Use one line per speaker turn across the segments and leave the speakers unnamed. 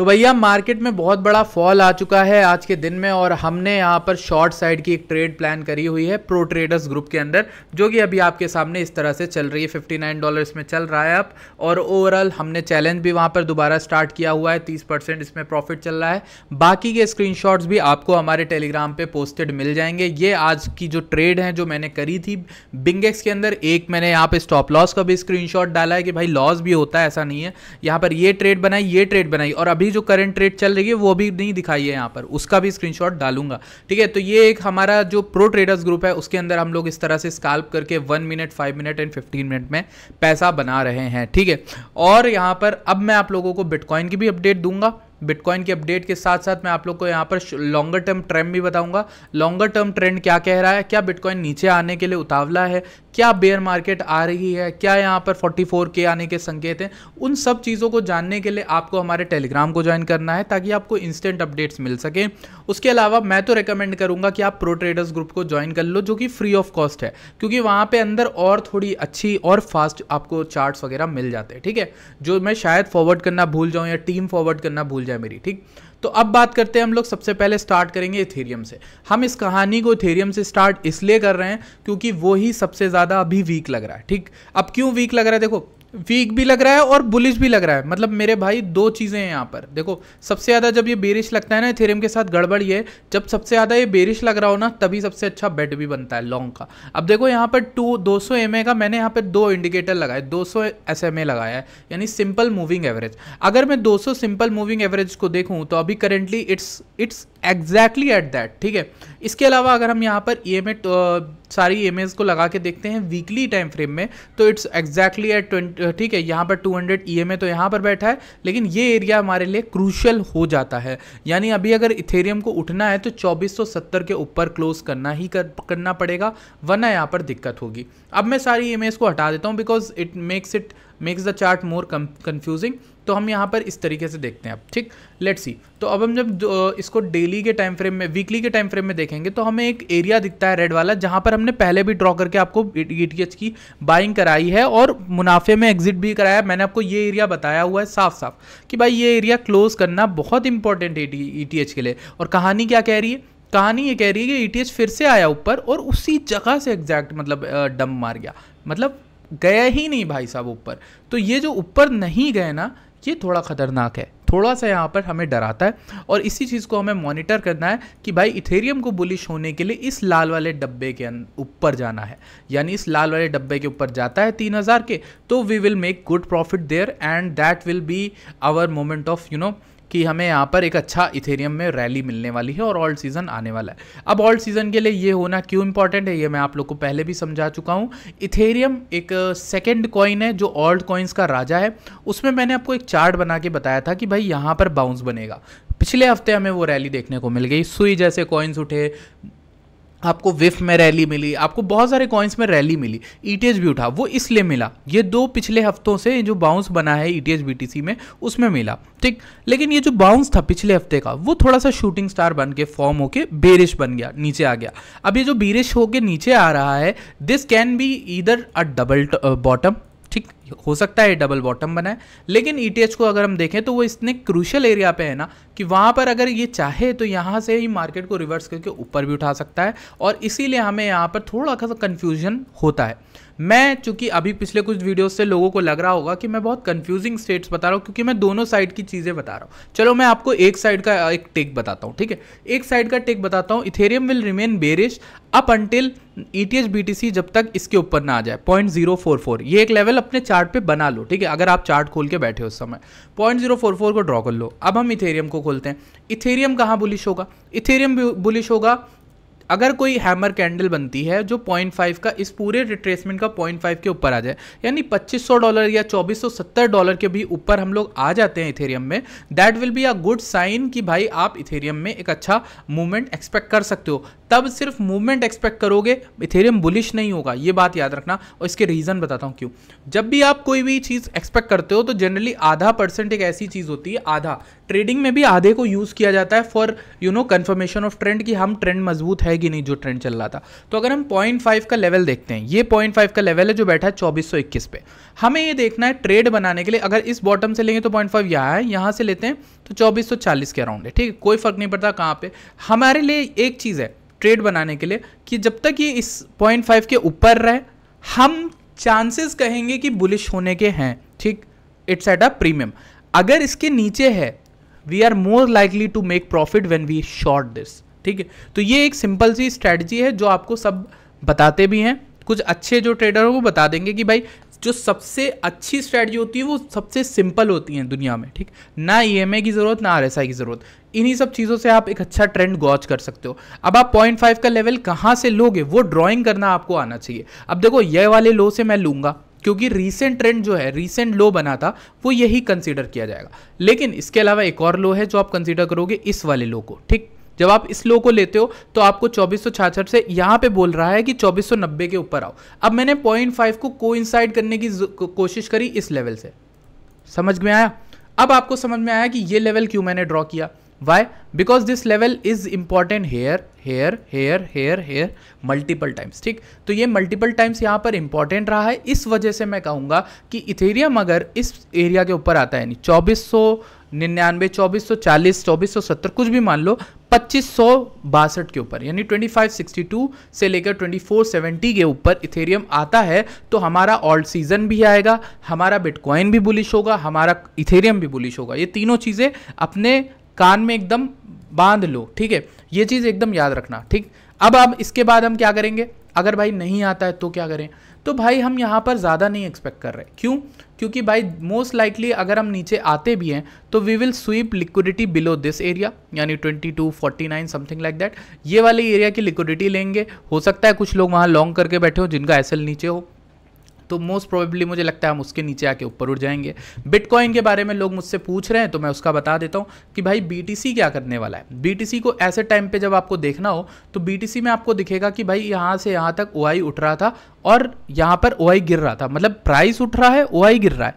तो भैया मार्केट में बहुत बड़ा फॉल आ चुका है आज के दिन में, और हमने यहाँ पर शॉर्ट साइड की एक ट्रेड प्लान करी हुई है प्रो ट्रेडर्स ग्रुप के अंदर, जो कि अभी आपके सामने इस तरह से चल रही है। $59 इसमें चल रहा है अब, और ओवरऑल हमने चैलेंज भी वहाँ पर दोबारा स्टार्ट किया हुआ है। 30% इसमें प्रॉफिट चल रहा है। बाकी के स्क्रीनशॉट्स भी आपको हमारे टेलीग्राम पे पोस्टेड मिल जाएंगे। ये आज की जो ट्रेड है जो मैंने करी थी बिंगेक्स के अंदर, एक मैंने यहाँ पे स्टॉप लॉस का भी स्क्रीनशॉट डाला है कि भाई लॉस भी होता है, ऐसा नहीं है। यहाँ पर ये ट्रेड बनाई, ये ट्रेड बनाई, और अभी जो करंट ट्रेड चल रही है वो भी नहीं दिखाई है यहाँ पर, उसका भी स्क्रीनशॉट डालूंगा। ठीक है, तो ये एक हमारा जो प्रो ट्रेडर्स ग्रुप है उसके अंदर हम लोग इस तरह से स्कैल्प करके 1 मिनट, 5 मिनट एंड 15 मिनट में पैसा बना रहे हैं। ठीक है, और यहाँ पर अब मैं आप लोगों को बिटकॉइन की भी अपडेट दूंगा। बिटकॉइन की अपडेट के साथ साथ मैं आप लोग को यहाँ पर लॉन्गर टर्म ट्रेंड भी बताऊंगा। लॉन्गर टर्म ट्रेंड क्या कह रहा है, क्या बिटकॉइन नीचे आने के लिए उतावला है, क्या बेयर मार्केट आ रही है, क्या यहाँ पर 44K आने के संकेत हैं। उन सब चीज़ों को जानने के लिए आपको हमारे टेलीग्राम को ज्वाइन करना है ताकि आपको इंस्टेंट अपडेट्स मिल सके। उसके अलावा मैं तो रिकमेंड करूंगा कि आप प्रो ट्रेडर्स ग्रुप को ज्वाइन कर लो, जो कि फ्री ऑफ कॉस्ट है, क्योंकि वहाँ पे अंदर और थोड़ी अच्छी और फास्ट आपको चार्ट्स वगैरह मिल जाते हैं। ठीक है, जो मैं शायद फॉरवर्ड करना भूल जाऊँ या टीम फॉरवर्ड करना भूल जाए मेरी। ठीक, तो अब बात करते हैं हम लोग। सबसे पहले स्टार्ट करेंगे इथेरियम से। हम इस कहानी को इथेरियम से स्टार्ट इसलिए कर रहे हैं क्योंकि वो ही सबसे ज़्यादा अभी वीक लग रहा है। ठीक, अब क्यों वीक लग रहा है, देखो वीक भी लग रहा है और बुलिश भी लग रहा है। मतलब मेरे भाई दो चीज़ें हैं यहाँ पर। देखो सबसे ज़्यादा जब ये बेरिश लगता है ना, इथेरियम के साथ गड़बड़ ये, जब सबसे ज़्यादा ये बेरिश लग रहा हो ना तभी सबसे अच्छा बेट भी बनता है लॉन्ग का। अब देखो यहाँ पर 200 MA का मैंने यहाँ पर 2 इंडिकेटर लगाए, 200 SMA लगाया है, यानी सिंपल मूविंग एवरेज। अगर मैं 200 सिंपल मूविंग एवरेज को देखूँ तो अभी currently it's exactly at that. ठीक है, इसके अलावा अगर हम यहाँ पर EMA सारी EMAs को लगा के देखते हैं वीकली टाइम फ्रेम में, तो इट्स एग्जैक्टली एट 20। ठीक है, यहाँ पर 200 EMA तो यहाँ पर बैठा है, लेकिन ये एरिया हमारे लिए क्रूशियल हो जाता है। यानी अभी अगर इथेरियम को उठना है तो 2470 के ऊपर क्लोज करना ही करना पड़ेगा, वरना यहाँ पर दिक्कत होगी। अब मैं सारी EMAs को हटा देता हूँ because it makes the chart more confusing. तो हम यहाँ पर इस तरीके से देखते हैं अब। ठीक, लेट्स सी। तो अब हम जब इसको डेली के टाइम फ्रेम में, वीकली के टाइम फ्रेम में देखेंगे तो हमें एक एरिया दिखता है रेड वाला, जहाँ पर हमने पहले भी ड्रॉ करके आपको ETH की बाइंग कराई है और मुनाफे में एग्जिट भी कराया। मैंने आपको ये एरिया बताया हुआ है साफ साफ कि भाई ये एरिया क्लोज करना बहुत इंपॉर्टेंट है ETH के लिए। और कहानी क्या कह रही है, कहानी ये कह रही है कि ETH फिर से आया ऊपर और उसी जगह से एग्जैक्ट मतलब डंप मार गया, मतलब गया ही नहीं भाई साहब ऊपर। तो ये जो ऊपर नहीं गए ना, ये थोड़ा खतरनाक है, थोड़ा सा यहाँ पर हमें डराता है। और इसी चीज़ को हमें मॉनिटर करना है कि भाई इथेरियम को बुलिश होने के लिए इस लाल वाले डब्बे के ऊपर जाना है। यानी इस लाल वाले डब्बे के ऊपर जाता है 3000 के, तो we will make good profit there and that will be our moment of कि हमें यहाँ पर एक अच्छा इथेरियम में रैली मिलने वाली है और ऑल्ट सीजन आने वाला है। अब ऑल्ट सीजन के लिए ये होना क्यों इंपॉर्टेंट है, ये मैं आप लोग को पहले भी समझा चुका हूँ। इथेरियम एक सेकंड कॉइन है जो ऑल्ट कॉइन्स का राजा है। उसमें मैंने आपको एक चार्ट बना के बताया था कि भाई यहाँ पर बाउंस बनेगा। पिछले हफ्ते हमें वो रैली देखने को मिल गई, सुई जैसे कॉइन्स उठे, आपको विफ में रैली मिली, आपको बहुत सारे कॉइन्स में रैली मिली, ETH भी उठा। वो इसलिए मिला, ये 2 पिछले हफ्तों से जो बाउंस बना है ETH BTC में उसमें मिला। ठीक, लेकिन ये जो बाउंस था पिछले हफ्ते का वो थोड़ा सा शूटिंग स्टार बन के फॉर्म होके बेरिश बन गया, नीचे आ गया। अब ये जो बेरिश होके नीचे आ रहा है, this can be either a double bottom. ठीक, हो सकता है डबल बॉटम बना है, लेकिन ETH को अगर हम देखें तो वो इतने क्रूशियल एरिया पे है ना कि वहाँ पर अगर ये चाहे तो यहाँ से ही मार्केट को रिवर्स करके ऊपर भी उठा सकता है। और इसीलिए हमें यहाँ पर थोड़ा सा कन्फ्यूजन होता है। मैं चूंकि अभी पिछले कुछ वीडियोस से लोगों को लग रहा होगा कि मैं बहुत कंफ्यूजिंग स्टेट्स बता रहा हूँ, क्योंकि मैं दोनों साइड की चीज़ें बता रहा हूँ। चलो मैं आपको एक साइड का एक टेक बताता हूँ। ठीक है, एक साइड का टेक बताता हूँ। Ethereum will remain bearish up until ETH BTC जब तक इसके ऊपर ना आ जाए 0.044। ये एक लेवल अपने चार्ट पे बना लो। ठीक है, अगर आप चार्ट खोल के बैठे हो उस समय 0.044 को ड्रॉ कर लो। अब हम इथेरियम को खोलते हैं। इथेरियम कहाँ बुलिश होगा, इथेरियम बुलिश होगा अगर कोई हैमर कैंडल बनती है जो 0.5 का इस पूरे रिट्रेसमेंट का 0.5 के ऊपर आ जाए, यानी $2500 या $2470 के भी ऊपर हम लोग आ जाते हैं इथेरियम में, that will be a good sign कि भाई आप इथेरियम में एक अच्छा मूवमेंट एक्सपेक्ट कर सकते हो। तब सिर्फ मूवमेंट एक्सपेक्ट करोगे, इथेरियम बुलिश नहीं होगा, ये बात याद रखना। और इसके रीज़न बताता हूँ क्यों। जब भी आप कोई भी चीज़ एक्सपेक्ट करते हो तो जनरली आधा % एक ऐसी चीज़ होती है, आधा ट्रेडिंग में भी आधे को यूज़ किया जाता है फॉर कंफर्मेशन ऑफ ट्रेंड, कि हम ट्रेंड मजबूत है कि नहीं जो ट्रेंड चल रहा था। तो अगर हम 0.5 का लेवल देखते हैं, ये 0.5 का लेवल है जो बैठा है 2421 पे। हमें ये देखना है ट्रेड बनाने के लिए, अगर इस बॉटम से लेंगे तो 0.5 यहाँ है, यहाँ से लेते हैं तो 2440 के अराउंड है, ठीक है, कोई फर्क नहीं पड़ता कहाँ पे। हमारे लिए एक चीज़ है ट्रेड बनाने के लिए कि जब तक ये इस 0.5 के ऊपर रहे, हम चांसेस कहेंगे कि बुलिश होने के हैं, ठीक, इट्स एट अ प्रीमियम। अगर इसके नीचे है, we are more likely to make profit when we short this, ठीक है। तो ये एक सिंपल सी स्ट्रैटेजी है जो आपको सब बताते भी हैं, कुछ अच्छे जो ट्रेडर हो वो बता देंगे कि भाई जो सबसे अच्छी स्ट्रैटेजी होती है वो सबसे सिंपल होती है दुनिया में, ठीक, ना ईएमए की जरूरत ना आरएसआई की जरूरत, इन्हीं सब चीज़ों से आप एक अच्छा ट्रेंड गॉच कर सकते हो। अब आप 0.5 का लेवल कहाँ से लोगे वो ड्राइंग करना आपको आना चाहिए। अब देखो ये वाले लो से मैं लूँगा क्योंकि रीसेंट ट्रेंड जो है, रीसेंट लो बना था, वो यही कंसीडर किया जाएगा। लेकिन इसके अलावा एक और लो है जो आप कंसीडर करोगे, इस वाले लो को, ठीक। जब आप इस लो को लेते हो तो आपको 2466 से यहाँ पे बोल रहा है कि 2490 के ऊपर आओ। अब मैंने 0.5 को कोइंसाइड करने की कोशिश करी इस लेवल से, समझ में आया? अब आपको समझ में आया कि ये लेवल क्यों मैंने ड्रॉ किया। Why? Because this level is important here here here here here multiple times, ठीक। तो ये मल्टीपल टाइम्स यहाँ पर इंपॉर्टेंट रहा है, इस वजह से मैं कहूँगा कि इथेरियम अगर इस एरिया के ऊपर आता है, यानी 2499, 2440, 2470 कुछ भी मान लो, 2562 के ऊपर, यानी 2562 से लेकर 2470 के ऊपर इथेरियम आता है, तो हमारा ऑल्ट सीजन भी आएगा, हमारा बिटकॉइन भी बुलिश होगा, हमारा इथेरियम भी बुलिश होगा। ये तीनों चीज़ें अपने कान में एकदम बांध लो, ठीक है, ये चीज़ एकदम याद रखना, ठीक। अब इसके बाद हम क्या करेंगे? अगर भाई नहीं आता है तो क्या करें? तो भाई हम यहाँ पर ज़्यादा नहीं एक्सपेक्ट कर रहे। क्यों? क्योंकि भाई मोस्ट लाइकली अगर हम नीचे आते भी हैं तो we will sweep liquidity below this area, यानी 2249 समथिंग लाइक दैट, ये वाले एरिया की लिक्विडिटी लेंगे। हो सकता है कुछ लोग वहाँ लॉन्ग करके बैठे हो जिनका एसएल नीचे हो, तो मोस्ट प्रोबेबली मुझे लगता है हम उसके नीचे आके ऊपर उठ जाएंगे। बिटकॉइन के बारे में लोग मुझसे पूछ रहे हैं तो मैं उसका बता देता हूँ कि भाई बीटीसी क्या करने वाला है। बीटीसी को ऐसे टाइम पे जब आपको देखना हो तो बीटीसी में आपको दिखेगा कि भाई यहाँ से यहाँ तक ओआई उठ रहा था और यहाँ पर ओआई गिर रहा था, मतलब प्राइस उठ रहा है, ओआई गिर रहा है,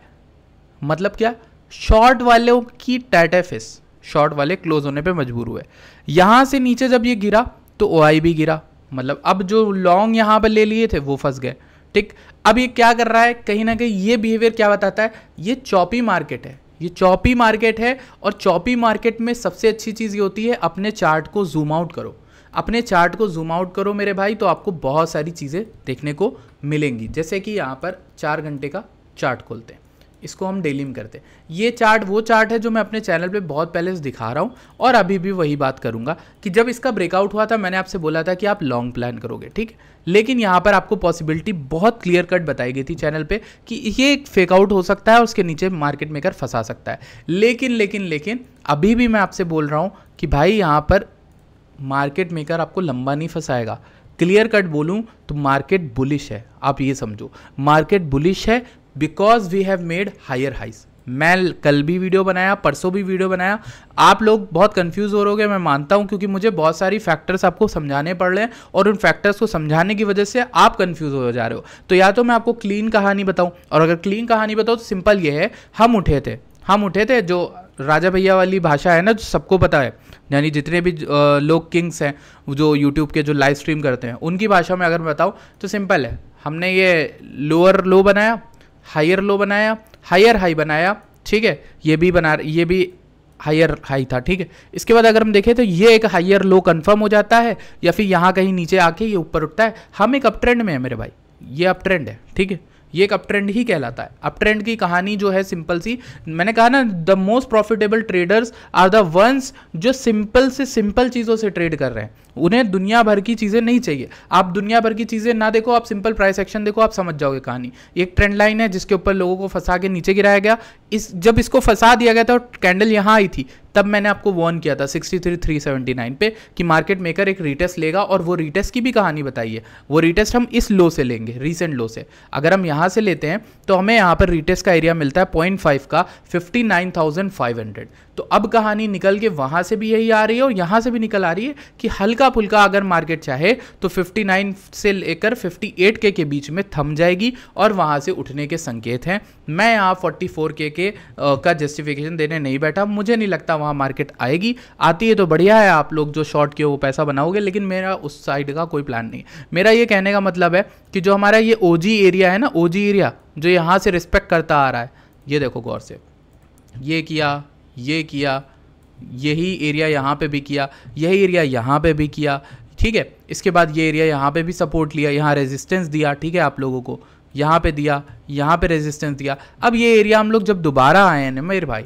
मतलब क्या? शॉर्ट वालों की टैटेफिस, शॉर्ट वाले क्लोज होने पे मजबूर हुए। यहाँ से नीचे जब ये गिरा तो ओआई भी गिरा, मतलब अब जो लॉन्ग यहाँ पर ले लिए थे वो फंस गए, ठीक। अब ये क्या कर रहा है? कहीं ना कहीं ये बिहेवियर क्या बताता है? ये चॉपी मार्केट है, ये चॉपी मार्केट है। और चॉपी मार्केट में सबसे अच्छी चीज़ ये होती है अपने चार्ट को जूम आउट करो, अपने चार्ट को जूम आउट करो मेरे भाई, तो आपको बहुत सारी चीज़ें देखने को मिलेंगी। जैसे कि यहाँ पर 4 घंटे का चार्ट खोलते हैं, इसको हम डेली में करते हैं। ये चार्ट वो चार्ट है जो मैं अपने चैनल पे बहुत पहले से दिखा रहा हूँ और अभी भी वही बात करूँगा कि जब इसका ब्रेकआउट हुआ था मैंने आपसे बोला था कि आप लॉन्ग प्लान करोगे, ठीक। लेकिन यहाँ पर आपको पॉसिबिलिटी बहुत क्लियर कट बताई गई थी चैनल पे कि ये एक फेकआउट हो सकता है और उसके नीचे मार्केट मेकर फंसा सकता है। लेकिन अभी भी मैं आपसे बोल रहा हूँ कि भाई यहाँ पर मार्केट मेकर आपको लंबा नहीं फंसाएगा। क्लियर कट बोलूँ तो मार्केट बुलिश है, आप ये समझो, मार्केट बुलिश है because we have made higher highs. मैं कल भी वीडियो बनाया, परसों भी वीडियो बनाया, आप लोग बहुत कंफ्यूज हो रहोगे मैं मानता हूं, क्योंकि मुझे बहुत सारी फैक्टर्स आपको समझाने पड़ रहे हैं और उन फैक्टर्स को समझाने की वजह से आप कंफ्यूज हो जा रहे हो। तो या तो मैं आपको क्लीन कहानी बताऊं, और अगर क्लीन कहानी बताऊं तो सिंपल ये है, हम उठे थे जो राजा भैया वाली भाषा है ना, जो सबको पता है, यानी जितने भी लोग किंग्स हैं जो यूट्यूब के जो लाइव स्ट्रीम करते हैं उनकी भाषा में अगर मैं बताऊँ तो सिंपल है, हमने ये लोअर लो बनाया, हायर लो बनाया, हायर हाई बनाया, ठीक है, ये भी हायर हाई था, ठीक है। इसके बाद अगर हम देखें तो ये एक हायर लो कंफर्म हो जाता है या फिर यहाँ कहीं नीचे आके ये ऊपर उठता है। हम एक अप ट्रेंड में है मेरे भाई, ये अप ट्रेंड है, ठीक है, ये एक अप ट्रेंड ही कहलाता है। अप ट्रेंड की कहानी जो है सिंपल सी, मैंने कहा ना, the most profitable traders are the ones जो सिंपल से सिंपल चीज़ों से ट्रेड कर रहे हैं। उन्हें दुनिया भर की चीज़ें नहीं चाहिए। आप दुनिया भर की चीज़ें ना देखो, आप सिंपल प्राइस एक्शन देखो, आप समझ जाओगे कहानी। एक ट्रेंड लाइन है जिसके ऊपर लोगों को फंसा के नीचे गिराया गया। जब इसको फंसा दिया गया था और कैंडल यहाँ आई थी, तब मैंने आपको वार्न किया था 63,379 पे कि मार्केट मेकर एक रीटेस्ट लेगा, और वो रीटेस्ट की भी कहानी बताई है। वो रीटेस्ट हम इस लो से लेंगे, रीसेंट लो से। अगर हम यहाँ से लेते हैं तो हमें यहाँ पर रीटेस्ट का एरिया मिलता है 0.5 का 59,500। तो अब कहानी निकल के वहाँ से भी यही आ रही है और यहाँ से भी निकल आ रही है कि हल्का हल्का फुल्का अगर मार्केट चाहे तो 59 से लेकर 58K के बीच में थम जाएगी और वहां से उठने के संकेत हैं। मैं यहाँ 44K का जस्टिफिकेशन देने नहीं बैठा, मुझे नहीं लगता वहाँ मार्केट आएगी। आती है तो बढ़िया है, आप लोग जो शॉर्ट किए वो पैसा बनाओगे, लेकिन मेरा उस साइड का कोई प्लान नहीं। मेरा ये कहने का मतलब है कि जो हमारा ये ओजी एरिया है ना, ओजी एरिया जो यहाँ से रिस्पेक्ट करता आ रहा है, ये देखो गौर से, ये किया, ये किया, यही एरिया यहाँ पे भी किया, यही एरिया यहाँ पे भी किया, ठीक है। इसके बाद ये एरिया यहाँ पे भी सपोर्ट लिया, यहाँ रेजिस्टेंस दिया, ठीक है, आप लोगों को यहाँ पे दिया, यहाँ पे रेजिस्टेंस दिया। अब ये एरिया हम लोग जब दोबारा आए हैं ना मेरे भाई,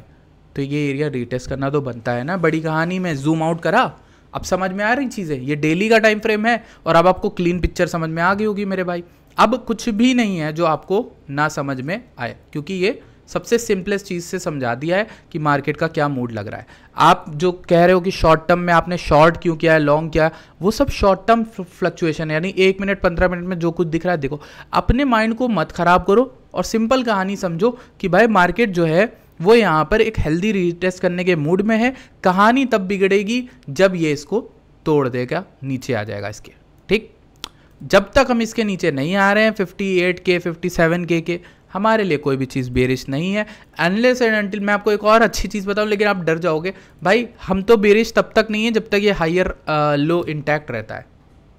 तो ये एरिया रीटेस्ट करना तो बनता है ना। बड़ी कहानी में जूम आउट करा, अब समझ में आ रही चीज़ें। ये डेली का टाइम फ्रेम है और अब आपको क्लीन पिक्चर समझ में आ गई होगी मेरे भाई। अब कुछ भी नहीं है जो आपको ना समझ में आए, क्योंकि ये सबसे सिंपलेस्ट चीज़ से समझा दिया है कि मार्केट का क्या मूड लग रहा है। आप जो कह रहे हो कि शॉर्ट टर्म में आपने शॉर्ट क्यों किया है, लॉन्ग किया है, वो सब शॉर्ट टर्म फ्लक्चुएशन है, यानी 1 मिनट 15 मिनट में जो कुछ दिख रहा है। देखो, अपने माइंड को मत खराब करो और सिंपल कहानी समझो कि भाई मार्केट जो है वो यहाँ पर एक हेल्दी रीटेस्ट करने के मूड में है। कहानी तब बिगड़ेगी जब ये इसको तोड़ देगा, नीचे आ जाएगा इसके, ठीक। जब तक हम इसके नीचे नहीं आ रहे हैं 58K 57K के, हमारे लिए कोई भी चीज़ बेरिश नहीं है। अनलेस एंड अनटिल, मैं आपको एक और अच्छी चीज़ बताऊं, लेकिन आप डर जाओगे भाई, हम तो बेरिश तब तक नहीं है जब तक ये हायर लो इंटैक्ट रहता है।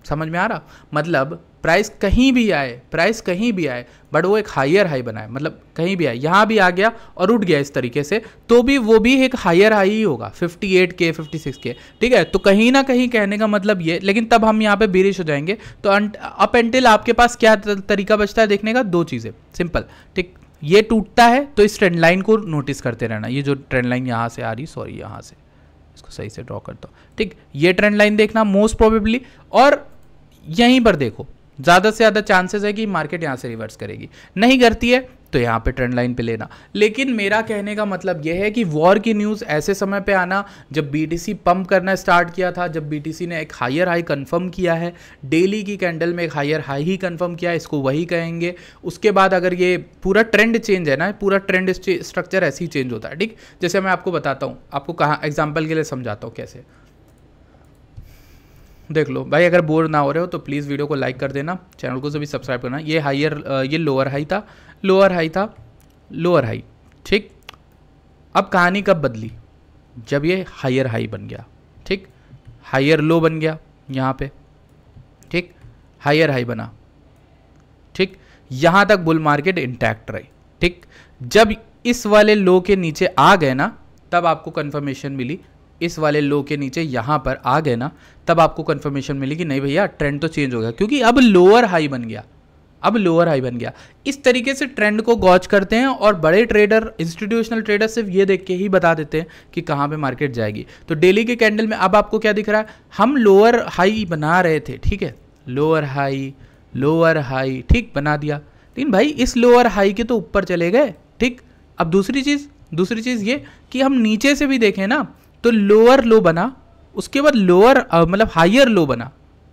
समझ में आ रहा? मतलब प्राइस कहीं भी आए, प्राइस कहीं भी आए, बट वो एक हायर हाई बनाए, मतलब कहीं भी आए, यहाँ भी आ गया और उठ गया इस तरीके से, तो भी वो भी एक हायर हाई ही होगा, 58K 56K, ठीक है। तो कहीं ना कहीं कहने का मतलब ये, लेकिन तब हम यहाँ पे बेरिश हो जाएंगे। तो अप एंटिल आपके पास क्या तरीका बचता है देखने का? 2 चीज़ें, सिंपल, ठीक। ये टूटता है तो इस ट्रेंड लाइन को नोटिस करते रहना। ये जो ट्रेंड लाइन यहाँ से आ रही, सॉरी यहाँ से इसको सही से ड्रॉ करता हूँ, ठीक। ये ट्रेंड लाइन देखना मोस्ट प्रोबेबली, और यहीं पर देखो ज़्यादा से ज़्यादा चांसेस है कि मार्केट यहाँ से रिवर्स करेगी। नहीं करती है तो यहाँ पे ट्रेंड लाइन पे लेना। लेकिन मेरा कहने का मतलब यह है कि वॉर की न्यूज़ ऐसे समय पे आना जब बीटीसी पंप करना स्टार्ट किया था, जब बीटीसी ने एक हायर हाई कंफर्म किया है, डेली की कैंडल में एक हायर हाई ही कंफर्म किया है, इसको वही कहेंगे। उसके बाद अगर ये पूरा ट्रेंड चेंज है ना, पूरा ट्रेंड स्ट्रक्चर ऐसे ही चेंज होता है, ठीक। जैसे मैं आपको बताता हूँ, आपको कहाँ एग्जाम्पल के लिए समझाता हूँ कैसे। देख लो भाई, अगर बोर ना हो रहे हो तो प्लीज़ वीडियो को लाइक कर देना, चैनल को भी सब्सक्राइब करना। ये हायर, ये लोअर हाई था, लोअर हाई था, लोअर हाई, ठीक। अब कहानी कब बदली? जब ये हायर हाई बन गया, ठीक, हायर लो बन गया यहाँ पे, ठीक, हायर हाई बना, ठीक। यहाँ तक बुल मार्केट इंटैक्ट रही, ठीक। जब इस वाले लो के नीचे आ गए ना, तब आपको कंफर्मेशन मिली, इस वाले लो के नीचे यहाँ पर आ गए ना, तब आपको कंफर्मेशन मिली कि नहीं भैया ट्रेंड तो चेंज हो गया, क्योंकि अब लोअर हाई बन गया, अब लोअर हाई बन गया। इस तरीके से ट्रेंड को गॉच करते हैं और बड़े ट्रेडर, इंस्टीट्यूशनल ट्रेडर सिर्फ ये देख के ही बता देते हैं कि कहाँ पे मार्केट जाएगी। तो डेली के कैंडल में अब आपको क्या दिख रहा है? हम लोअर हाई बना रहे थे, ठीक है, लोअर हाई, ठीक, बना दिया, लेकिन भाई इस लोअर हाई के तो ऊपर चले गए, ठीक। अब दूसरी चीज़ ये कि हम नीचे से भी देखें ना, तो लोअर लो बना, उसके बाद लोअर मतलब हायर लो बना,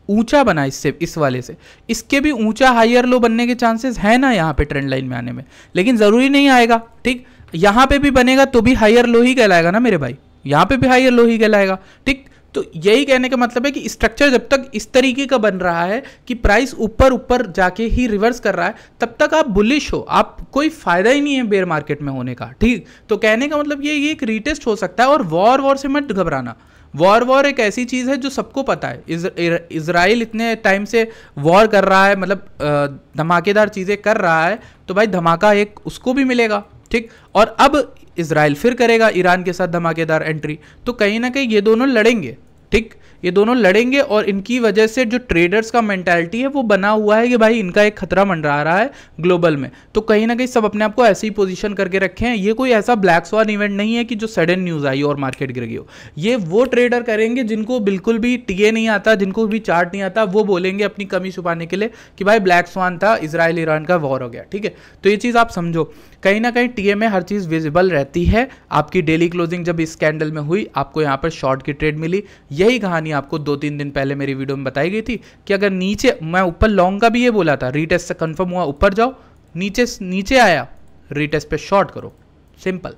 ऊंचा बना इससे, इस वाले से, इसके भी ऊंचा हायर लो बनने के चांसेस है ना यहाँ पे ट्रेंड लाइन में आने में, लेकिन ज़रूरी नहीं आएगा, ठीक। यहाँ पे भी बनेगा तो भी हायर लो ही कहलाएगा ना मेरे भाई, यहाँ पे भी हायर लो ही कहलाएगा, ठीक। तो यही कहने का मतलब है कि स्ट्रक्चर जब तक इस तरीके का बन रहा है कि प्राइस ऊपर जाके ही रिवर्स कर रहा है, तब तक आप बुलिश हो, आप कोई फायदा ही नहीं है बेयर मार्केट में होने का, ठीक। तो कहने का मतलब ये एक रीटेस्ट हो सकता है। और वॉर से मत घबराना, वॉर एक ऐसी चीज़ है जो सबको पता है। इजराइल इतने टाइम से वॉर कर रहा है, मतलब धमाकेदार चीज़ें कर रहा है, तो भाई धमाका एक उसको भी मिलेगा, ठीक। और अब इजराइल फिर करेगा ईरान के साथ धमाकेदार एंट्री, तो कहीं ना कहीं ये दोनों लड़ेंगे, ठीक, ये दोनों लड़ेंगे। और इनकी वजह से जो ट्रेडर्स का मेंटालिटी है वो बना हुआ है कि भाई इनका एक खतरा मंडरा रहा है ग्लोबल में, तो कहीं ना कहीं सब अपने आप को ऐसे ही पोजीशन करके रखे हैं। ये कोई ऐसा ब्लैक स्वान इवेंट नहीं है कि जो सडन न्यूज़ आई और मार्केट गिर गई हो। ये वो ट्रेडर करेंगे जिनको बिल्कुल भी टीए नहीं आता, जिनको भी चार्ट नहीं आता, वो बोलेंगे अपनी कमी छुपाने के लिए कि भाई ब्लैक स्वान था, इजराइल ईरान का वॉर हो गया, ठीक है। तो ये चीज़ आप समझो, कहीं ना कहीं टीए में हर चीज़ विजिबल रहती है। आपकी डेली क्लोजिंग जब इस कैंडल में हुई, आपको यहाँ पर शॉर्ट की ट्रेड मिली। यही कहानी आपको 2-3 दिन पहले मेरी वीडियो में बताई गई थी कि अगर नीचे, मैं ऊपर लॉन्ग का भी ये बोला था, रीटेस्ट से कंफर्म हुआ ऊपर जाओ, नीचे आया रीटेस्ट पे शॉर्ट करो, सिंपल,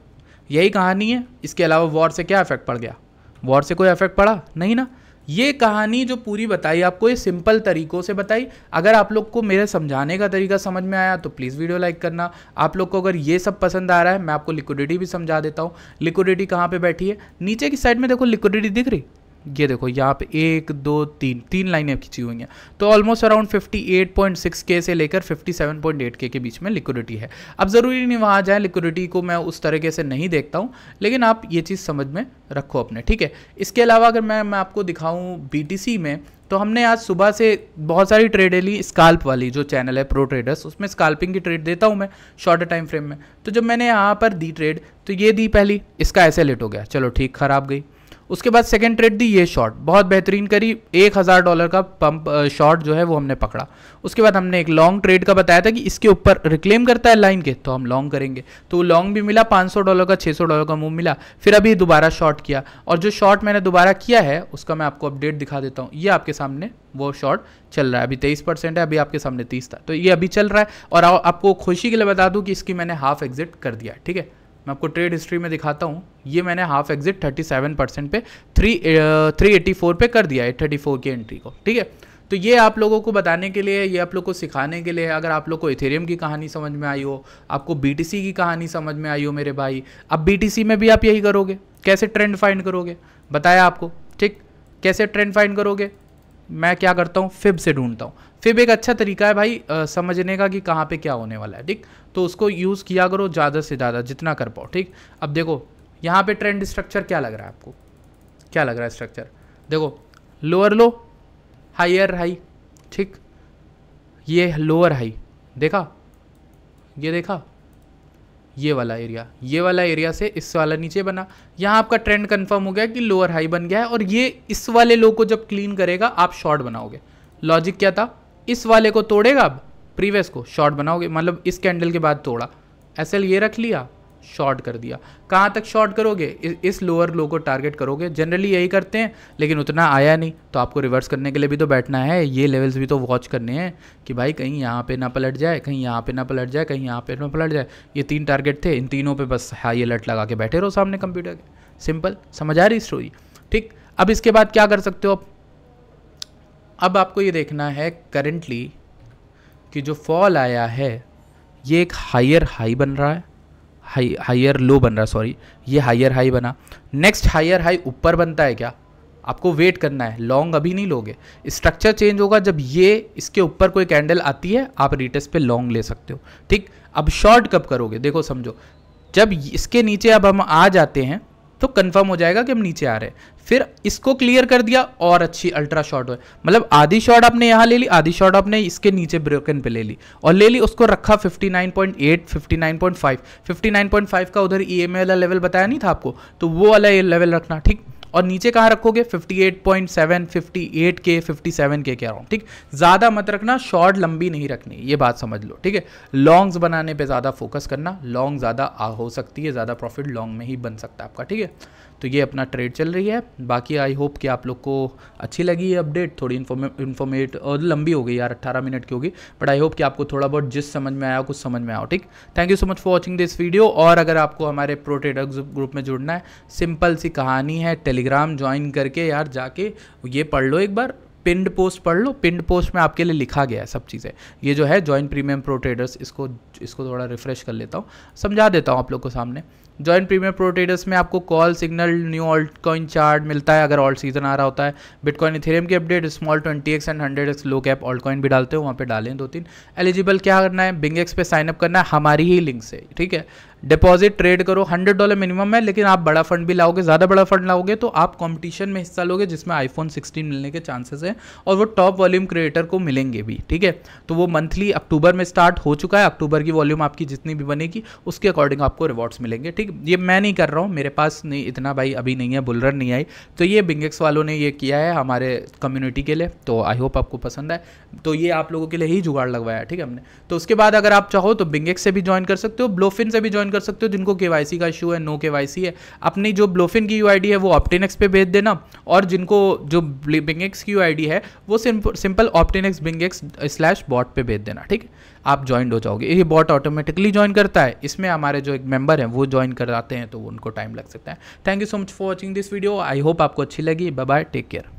यही कहानी है। इसके अलावा वॉर से क्या इफेक्ट पड़ गया? वॉर से कोई इफेक्ट पड़ा नहीं ना। ये कहानी जो पूरी बताई आपको, ये सिंपल तरीकों से बताई। अगर आप लोग को मेरे समझाने का तरीका समझ में आया तो प्लीज़ वीडियो लाइक करना। आप लोग को अगर ये सब पसंद आ रहा है, मैं आपको लिक्विडिटी भी समझा देता हूँ। लिक्विडिटी कहाँ पे बैठी है, नीचे की साइड में देखो लिक्विडिटी दिख रही, ये देखो यहाँ पे 1 2 3 लाइनें खींची हुई हैं। तो ऑलमोस्ट अराउंड 58.6K से लेकर 57.8K के बीच में लिक्विडिटी है। अब ज़रूरी नहीं वहाँ जाए, लिक्विडिटी को मैं उस तरीके से नहीं देखता हूँ, लेकिन आप ये चीज़ समझ में रखो अपने, ठीक है। इसके अलावा अगर मैं आपको दिखाऊँ BTC में, तो हमने आज सुबह से बहुत सारी ट्रेड ली। स्काल्प वाली जो चैनल है प्रो ट्रेडर्स, उसमें स्काल्पिंग की ट्रेड देता हूँ मैं शॉर्ट टाइम फ्रेम में। तो जब मैंने यहाँ पर दी ट्रेड, तो ये दी पहली, इसका ऐसे लेट हो गया, चलो ठीक, खराब गई। उसके बाद सेकंड ट्रेड दी, ये शॉर्ट बहुत बेहतरीन करी, $1000 का पंप शॉर्ट जो है वो हमने पकड़ा। उसके बाद हमने एक लॉन्ग ट्रेड का बताया था कि इसके ऊपर रिक्लेम करता है लाइन के, तो हम लॉन्ग करेंगे। तो लॉन्ग भी मिला, $500 का, $600 का मूव मिला। फिर अभी दोबारा शॉर्ट किया, और जो शॉर्ट मैंने दोबारा किया है उसका मैं आपको अपडेट दिखा देता हूँ। ये आपके सामने वो शॉर्ट चल रहा है, अभी 23% है, अभी आपके सामने 30 था, तो ये अभी चल रहा है। और आपको खुशी के लिए बता दूँ कि इसकी मैंने हाफ एग्जिट कर दिया है, ठीक है। मैं आपको ट्रेड हिस्ट्री में दिखाता हूँ, ये मैंने हाफ एग्जिट 37% पे 384 पे कर दिया है 34 की एंट्री को, ठीक है। तो ये आप लोगों को बताने के लिए, ये आप लोग को सिखाने के लिए, अगर आप लोग को इथेरियम की कहानी समझ में आई हो, आपको BTC की कहानी समझ में आई हो मेरे भाई, अब BTC में भी आप यही करोगे। कैसे ट्रेंड फाइंड करोगे बताया आपको, ठीक। कैसे ट्रेंड फाइंड करोगे, मैं क्या करता हूँ, फिब से ढूंढता हूँ। फिब एक अच्छा तरीका है भाई समझने का कि कहाँ पे क्या होने वाला है, ठीक। तो उसको यूज़ किया करो ज़्यादा से ज़्यादा, जितना कर पाओ, ठीक। अब देखो यहाँ पे ट्रेंड स्ट्रक्चर क्या लग रहा है आपको, क्या लग रहा है स्ट्रक्चर, देखो लोअर लो, हायर हाई, ठीक। ये लोअर हाई देखा, ये देखा, ये वाला एरिया, ये वाला एरिया से इस वाला नीचे बना, यहाँ आपका ट्रेंड कंफर्म हो गया कि लोअर हाई बन गया है। और ये इस वाले लो को जब क्लीन करेगा आप शॉर्ट बनाओगे। लॉजिक क्या था, इस वाले को तोड़ेगा, अब प्रीवियस को शॉर्ट बनाओगे, मतलब इस कैंडल के बाद तोड़ा, एसएल ये रख लिया, शॉर्ट कर दिया। कहाँ तक शॉर्ट करोगे, इस लोअर लो को टारगेट करोगे। जनरली यही करते हैं, लेकिन उतना आया नहीं, तो आपको रिवर्स करने के लिए भी तो बैठना है, ये लेवल्स भी तो वॉच करने हैं कि भाई कहीं यहाँ पे ना पलट जाए, कहीं यहाँ पे ना पलट जाए, कहीं यहाँ पे ना पलट जाए। ये 3 टारगेट थे, इन तीनों पे बस हाई अलर्ट लगा के बैठे रहो सामने कंप्यूटर के। सिंपल, समझ आ रही स्टोरी, ठीक। अब इसके बाद क्या कर सकते हो, अब आपको ये देखना है करेंटली कि जो फॉल आया है ये एक हायर हाई बन रहा है, हायर लो बन रहा है, सॉरी, ये हायर हाई बना। नेक्स्ट हायर हाई ऊपर बनता है क्या, आपको वेट करना है, लॉन्ग अभी नहीं लोगे। स्ट्रक्चर चेंज होगा जब ये इसके ऊपर कोई कैंडल आती है, आप रिटेस्ट पे लॉन्ग ले सकते हो, ठीक। अब शॉर्ट कब करोगे, देखो समझो, जब इसके नीचे अब हम आ जाते हैं तो कंफर्म हो जाएगा कि हम नीचे आ रहे हैं। फिर इसको क्लियर कर दिया और अच्छी अल्ट्रा शॉर्ट हुए, मतलब आधी शॉर्ट आपने यहाँ ले ली, आधी शॉर्ट आपने इसके नीचे ब्रोकन पे ले ली, और ले ली उसको रखा 59.8 59.5 59.5 का उधर EMA वाला लेवल बताया नहीं था आपको, तो वो वाला ये लेवल रखना, ठीक। और नीचे कहाँ रखोगे, 58.7 58K 57K के अराउंड, ठीक। ज़्यादा मत रखना, शॉर्ट लंबी नहीं रखनी, ये बात समझ लो, ठीक है। लॉन्ग्स बनाने पे ज़्यादा फोकस करना, लॉन्ग ज़्यादा हो सकती है, ज़्यादा प्रॉफिट लॉन्ग में ही बन सकता है आपका, ठीक है। तो ये अपना ट्रेड चल रही है। बाकी आई होप कि आप लोग को अच्छी लगी ये अपडेट, थोड़ी इन्फॉर्मेट और लंबी हो गई यार, 18 मिनट की होगी, बट आई होप कि आपको थोड़ा बहुत जिस समझ में आया कुछ समझ में आया, ठीक। Thank you so much for watching this video. और अगर आपको हमारे प्रो ट्रेडर्स ग्रुप में जुड़ना है, सिंपल सी कहानी है, टेलीग्राम ज्वाइन करके यार जाके ये पढ़ लो एक बार, पिंड पोस्ट पढ़ लो, पिंड पोस्ट में आपके लिए लिखा गया है सब चीज़ें। ये जो है जॉइन प्रीमियम प्रो ट्रेडर्स, इसको थोड़ा रिफ्रेश कर लेता हूँ, समझा देता हूँ आप लोग को सामने। जॉइन प्रीमियम प्रो ट्रेडर्स में आपको call signal, new alt coin chart मिलता है अगर ऑल्ट सीजन आ रहा होता है, बिटकॉइन इथेरियम की update, small 20x and 100x low cap alt coin भी डालते हो, वहाँ पे डालें 2-3। एलिजिबल क्या करना है, बिंगेक्स पे साइनअप करना है हमारी ही लिंक से, ठीक है। डिपॉजिट ट्रेड करो, $100 मिनिमम है, लेकिन आप बड़ा फंड भी लाओगे, ज़्यादा बड़ा फंड लाओगे तो आप कंपटीशन में हिस्सा लोगे जिसमें iPhone 16 मिलने के चांसेस हैं, और वो टॉप वॉल्यूम क्रिएटर को मिलेंगे भी, ठीक है। तो वो मंथली अक्टूबर में स्टार्ट हो चुका है, अक्टूबर की वॉल्यूम आपकी जितनी भी बनेगी उसके अकॉर्डिंग आपको रिवॉर्ड्स मिलेंगे, ठीक। ये मैं नहीं कर रहा हूँ, मेरे पास नहीं इतना भाई अभी नहीं है, बुलरन नहीं आई, तो ये बिंगेक्स वालों ने ये किया है हमारे कम्युनिटी के लिए, तो आई होप आपको पसंद आए। तो ये आप लोगों के लिए ही जुगाड़ लगवाया, ठीक है हमने। तो उसके बाद अगर आप चाहो तो बिंगेक्स से भी ज्वाइन कर सकते हो, ब्लोफिन से भी ज्वाइन कर सकते हो, जिनको KYC का इशू है, नो KYC है, अपनी जो ब्लोफिन की UID है वो ऑप्टिनेक्स पे भेज देना, और जिनको जो बिंगेक्स की UID है वो सिंपल ऑप्टिनेक्स बिंगेक्स /bot पे भेज देना, ठीक। आप ज्वाइन हो जाओगे, ये बॉट ऑटोमेटिकली ज्वाइन करता है, इसमें हमारे जो एक मेंबर हैं वो ज्वाइन कराते हैं, तो उनको टाइम लग सकता है। Thank you so much for watching this video, I hope आपको अच्छी लगी। Bye bye, take care.